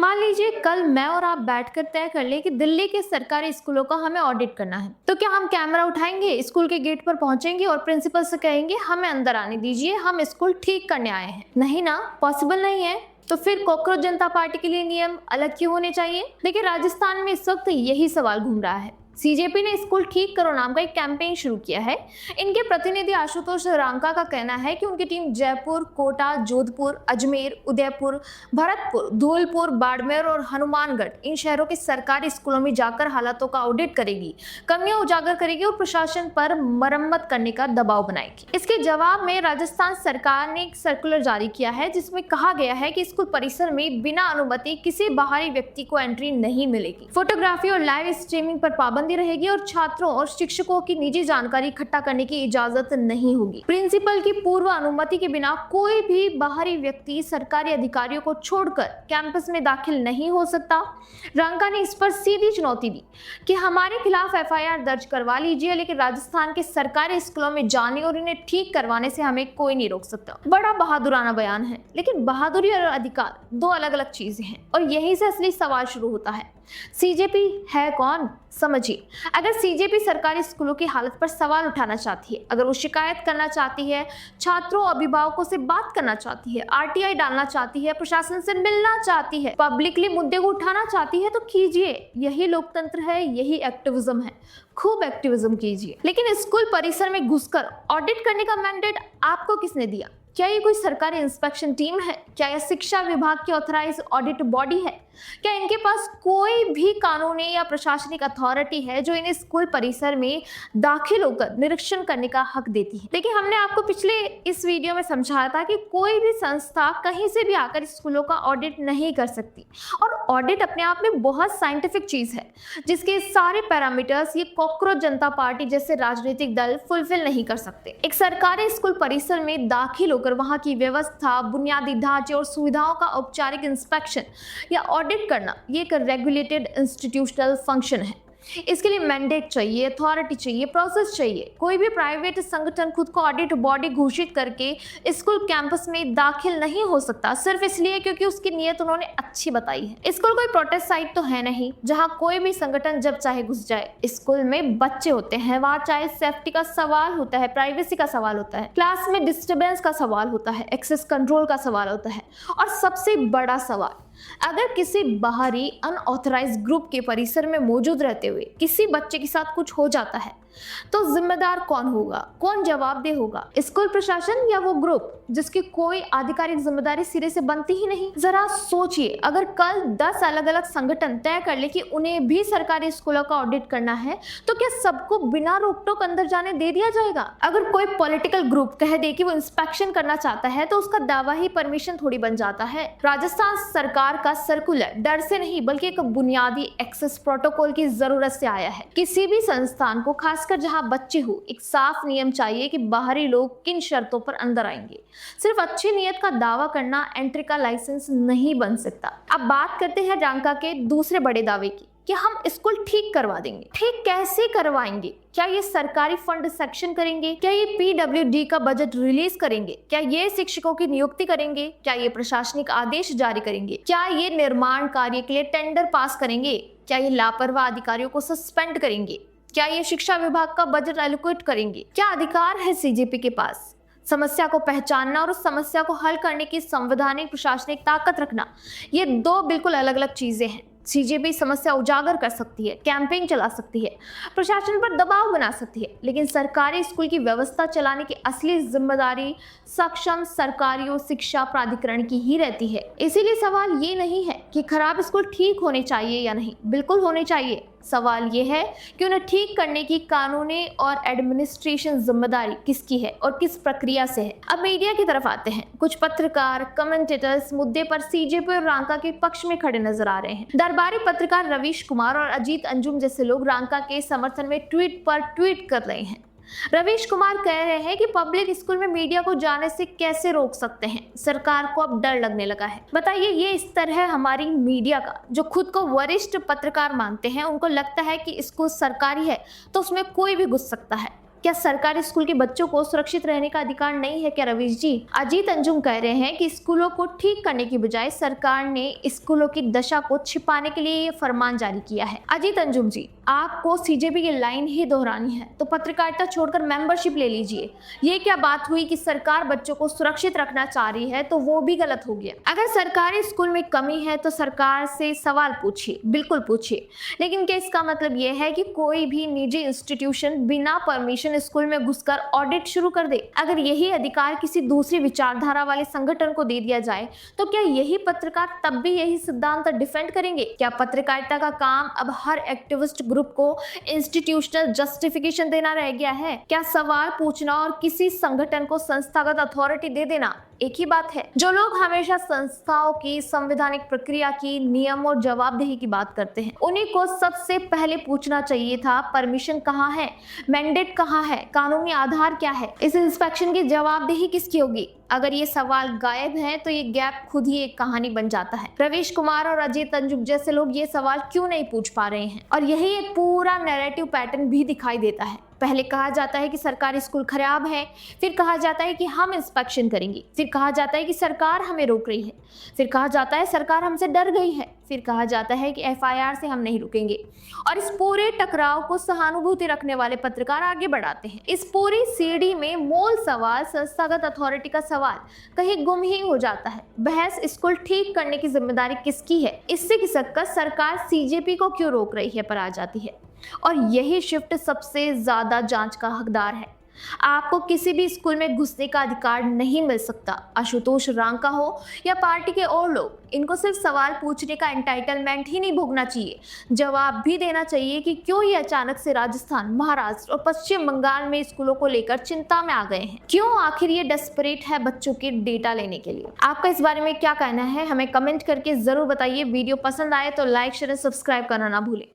मान लीजिए कल मैं और आप बैठकर तय कर लें कि दिल्ली के सरकारी स्कूलों का हमें ऑडिट करना है। तो क्या हम कैमरा उठाएंगे, स्कूल के गेट पर पहुंचेंगे और प्रिंसिपल से कहेंगे हमें अंदर आने दीजिए, हम स्कूल ठीक करने आए हैं? नहीं ना, पॉसिबल नहीं है। तो फिर कॉकरोच जनता पार्टी के लिए नियम अलग क्यों होने चाहिए? देखिए, राजस्थान में इस वक्त यही सवाल घूम रहा है। सीजेपी ने स्कूल ठीक करो नाम का एक कैंपेन शुरू किया है। इनके प्रतिनिधि आशुतोष रांका का कहना है कि उनकी टीम जयपुर, कोटा, जोधपुर, अजमेर, उदयपुर, भरतपुर, धौलपुर, बाड़मेर और हनुमानगढ़ इन शहरों के सरकारी स्कूलों में जाकर हालातों का ऑडिट करेगी, कमियां उजागर करेगी और प्रशासन पर मरम्मत करने का दबाव बनाएगी। इसके जवाब में राजस्थान सरकार ने एक सर्कुलर जारी किया है जिसमें कहा गया है कि स्कूल परिसर में बिना अनुमति किसी बाहरी व्यक्ति को एंट्री नहीं मिलेगी। फोटोग्राफी और लाइव स्ट्रीमिंग पर पाबंदी रहेगी और छात्रों और शिक्षकों की निजी जानकारी इकट्ठा करने की इजाजत नहीं होगी। प्रिंसिपल की पूर्व अनुमति के बिना कोई भी बाहरी व्यक्ति सरकारी अधिकारियों को छोड़कर कैंपस में दाखिल नहीं हो सकता। रंका ने इस पर सीधी चुनौती दी कि हमारे खिलाफ एफआईआर दर्ज करवा लीजिए, लेकिन राजस्थान के सरकारी स्कूलों में जाने और इन्हें ठीक करवाने से हमें कोई नहीं रोक सकता। बड़ा बहादुराना बयान है, लेकिन बहादुरी और अधिकार दो अलग अलग चीजें हैं और यहीं से असली सवाल शुरू होता है। सीजेपी है कौन? समझिए, अगर सीजेपी सरकारी स्कूलों की हालत पर सवाल उठाना चाहती है, अगर वो शिकायत करना चाहती है, छात्रों अभिभावकों से बात करना चाहती है, आरटीआई डालना चाहती है, प्रशासन से मिलना चाहती है, पब्लिकली मुद्दे को उठाना चाहती है, तो कीजिए। यही लोकतंत्र है, यही एक्टिविज्म है। खूब एक्टिविज्म कीजिए, लेकिन स्कूल परिसर में घुसकर ऑडिट करने का मैंडेट आपको किसने दिया? क्या ये कोई सरकारी इंस्पेक्शन टीम है? क्या यह शिक्षा विभाग की ऑथराइज ऑडिट बॉडी है? क्या इनके पास कोई भी कानूनी या प्रशासनिक अथॉरिटी है जो इन्हें स्कूल परिसर में दाखिल होकर निरीक्षण करने का हक देती है? देखिए, हमने आपको पिछले इस वीडियो में समझाया था कि कोई भी संस्था कहीं से भी आकर स्कूलों का ऑडिट नहीं कर सकती, और ऑडिट अपने आप में बहुत साइंटिफिक चीज है जिसके सारे पैरामीटर्स ये कॉकरोच जनता पार्टी जैसे राजनीतिक दल फुलफिल नहीं कर सकते। एक सरकारी स्कूल परिसर में दाखिल होकर वहां की व्यवस्था, बुनियादी ढांचे और सुविधाओं का औपचारिक इंस्पेक्शन या ऑडिट करना, ये एक रेगुलेटेड इंस्टीट्यूशनल फंक्शन है। इसके लिए मैंडेट चाहिए, अथॉरिटी चाहिए, प्रोसेस चाहिए। कोई भी प्राइवेट संगठन खुद को ऑडिट बॉडी घोषित करके स्कूल कैंपस में दाखिल नहीं हो सकता, सिर्फ इसलिए क्योंकि उसकी नीयत उन्होंने अच्छी बताई है। स्कूल कोई प्रोटेस्ट साइट तो है नहीं जहां कोई भी संगठन जब चाहे घुस जाए। स्कूल में बच्चे होते हैं, वहां चाहे सेफ्टी का सवाल होता है, प्राइवेसी का सवाल होता है, क्लास में डिस्टर्बेंस का सवाल होता है, एक्सेस कंट्रोल का सवाल होता है, और सबसे बड़ा सवाल, अगर किसी बाहरी अनऑथराइज्ड ग्रुप के परिसर में मौजूद रहते हुए किसी बच्चे के साथ कुछ हो जाता है तो जिम्मेदार कौन होगा? कौन जवाबदेह होगा? स्कूल प्रशासन या वो ग्रुप जिसकी कोई आधिकारिक जिम्मेदारी सिरे से बनती ही नहीं? जरा सोचिए, अगर कल 10 अलग अलग संगठन तय कर ले कि उन्हें भी सरकारी स्कूलों का ऑडिट करना है, तो क्या सबको बिना रोक टोक अंदर जाने दे दिया जाएगा? अगर कोई पॉलिटिकल ग्रुप कह दे कि वो इंस्पेक्शन करना चाहता है तो उसका दावा ही परमिशन थोड़ी बन जाता है। राजस्थान सरकार का सर्कुलर डर से नहीं बल्कि एक बुनियादी एक्सेस प्रोटोकॉल की जरूरत से आया है। किसी भी संस्थान को, खासकर जहां बच्चे हो, एक साफ नियम चाहिए कि बाहरी लोग किन शर्तों पर अंदर आएंगे। सिर्फ अच्छी नियत का दावा करना एंट्री का लाइसेंस नहीं बन सकता। अब बात करते हैं रंका के दूसरे बड़े दावे की कि हम स्कूल ठीक करवा देंगे। ठीक कैसे करवाएंगे? क्या ये सरकारी फंड सेक्शन करेंगे? क्या ये पीडब्ल्यूडी का बजट रिलीज करेंगे? क्या ये शिक्षकों की नियुक्ति करेंगे? क्या ये प्रशासनिक आदेश जारी करेंगे? क्या ये निर्माण कार्य के लिए टेंडर पास करेंगे? क्या ये लापरवाह अधिकारियों को सस्पेंड करेंगे? क्या ये शिक्षा विभाग का बजट एलोकेट करेंगे? क्या अधिकार है सीजेपी के पास समस्या को पहचानना और उस समस्या को हल करने की संवैधानिक प्रशासनिक ताकत रखना? ये दो बिल्कुल अलग अलग चीजें हैं। सीजेपी समस्या उजागर कर सकती है, कैंपेन चला सकती है, प्रशासन पर दबाव बना सकती है, लेकिन सरकारी स्कूल की व्यवस्था चलाने की असली जिम्मेदारी सक्षम सरकारी शिक्षा प्राधिकरण की ही रहती है। इसीलिए सवाल ये नहीं है कि खराब स्कूल ठीक होने चाहिए या नहीं, बिल्कुल होने चाहिए। सवाल ये है कि उन्हें ठीक करने की कानूनी और एडमिनिस्ट्रेशन जिम्मेदारी किसकी है और किस प्रक्रिया से है। अब मीडिया की तरफ आते हैं। कुछ पत्रकार, कमेंटेटर्स मुद्दे पर सीजेपी और रंका के पक्ष में खड़े नजर आ रहे हैं। दरबारी पत्रकार रवीश कुमार और अजीत अंजुम जैसे लोग रंका के समर्थन में ट्वीट पर ट्वीट कर रहे हैं। रवीश कुमार कह रहे हैं कि पब्लिक स्कूल में मीडिया को जाने से कैसे रोक सकते हैं, सरकार को अब डर लगने लगा है। बताइए, ये स्तर है हमारी मीडिया का, जो खुद को वरिष्ठ पत्रकार मानते हैं। उनको लगता है कि स्कूल सरकारी है तो उसमें कोई भी घुस सकता है। क्या सरकारी स्कूल के बच्चों को सुरक्षित रहने का अधिकार नहीं है क्या रवीश जी? अजीत अंजुम कह रहे हैं कि स्कूलों को ठीक करने की बजाय सरकार ने स्कूलों की दशा को छिपाने के लिए ये फरमान जारी किया है। अजीत अंजुम जी, आपको सीजेपी की लाइन ही दोहरानी है तो पत्रकारिता छोड़कर मेंबरशिप ले लीजिए। ये क्या बात हुई कि सरकार बच्चों को सुरक्षित रखना चाह रही है तो वो भी गलत हो गया। अगर सरकारी स्कूल में कमी है तो सरकार से सवाल पूछिए, बिल्कुल पूछिए, लेकिन क्या इसका मतलब ये है कि कोई भी निजी इंस्टीट्यूशन बिना परमिशन स्कूल में घुसकर ऑडिट शुरू कर दे? अगर यही अधिकार किसी दूसरी विचारधारा वाले संगठन को दे दिया जाए तो क्या यही पत्रकार तब भी यही सिद्धांत डिफेंड करेंगे? क्या पत्रकारिता का काम अब हर एक्टिविस्ट ग्रुप को इंस्टीट्यूशनल जस्टिफिकेशन देना रह गया है? क्या सवाल पूछना और किसी संगठन को संस्थागत अथॉरिटी दे देना एक ही बात है? जो लोग हमेशा संस्थाओं की संवैधानिक प्रक्रिया की, नियम और जवाबदेही की बात करते हैं, उन्हीं को सबसे पहले पूछना चाहिए था परमिशन कहाँ है, मैंडेट कहाँ है, कानूनी आधार क्या है, इस इंस्पेक्शन की जवाबदेही किसकी होगी? अगर ये सवाल गायब हैं तो ये गैप खुद ही एक कहानी बन जाता है। रवीश कुमार और अजीत अंजुम जैसे लोग ये सवाल क्यों नहीं पूछ पा रहे हैं? और यही एक पूरा नैरेटिव पैटर्न भी दिखाई देता है। पहले कहा जाता है कि सरकारी स्कूल खराब है, फिर कहा जाता है कि हम इंस्पेक्शन करेंगे, फिर कहा जाता है कि सरकार हमें रोक रही है, फिर कहा जाता है सरकार हमसे डर गई है, फिर कहा जाता है कि एफआईआर से हम नहीं रुकेंगे। और इस पूरे टकराव को सहानुभूति रखने वाले पत्रकार आगे बढ़ाते हैं। इस पूरी सीढ़ी में मूल सवाल, संस्थागत अथॉरिटी का सवाल कहीं गुम ही हो जाता है। बहस स्कूल ठीक करने की जिम्मेदारी किसकी है, इससे खिसककर सरकार सीजेपी को क्यों रोक रही है पर आ जाती है। और यही शिफ्ट सबसे ज्यादा जांच का हकदार है। आपको किसी भी स्कूल में घुसने का अधिकार नहीं मिल सकता। आशुतोष रांका हो या पार्टी के और लोग, इनको सिर्फ सवाल पूछने का एंटाइटलमेंट ही नहीं भोगना चाहिए, जवाब भी देना चाहिए कि क्यों ये अचानक से राजस्थान, महाराष्ट्र और पश्चिम बंगाल में स्कूलों को लेकर चिंता में आ गए हैं। क्यों आखिर ये डेस्परेट है बच्चों के डेटा लेने के लिए? आपका इस बारे में क्या कहना है, हमें कमेंट करके जरूर बताइए। वीडियो पसंद आए तो लाइक, शेयर और सब्सक्राइब करना ना भूलें।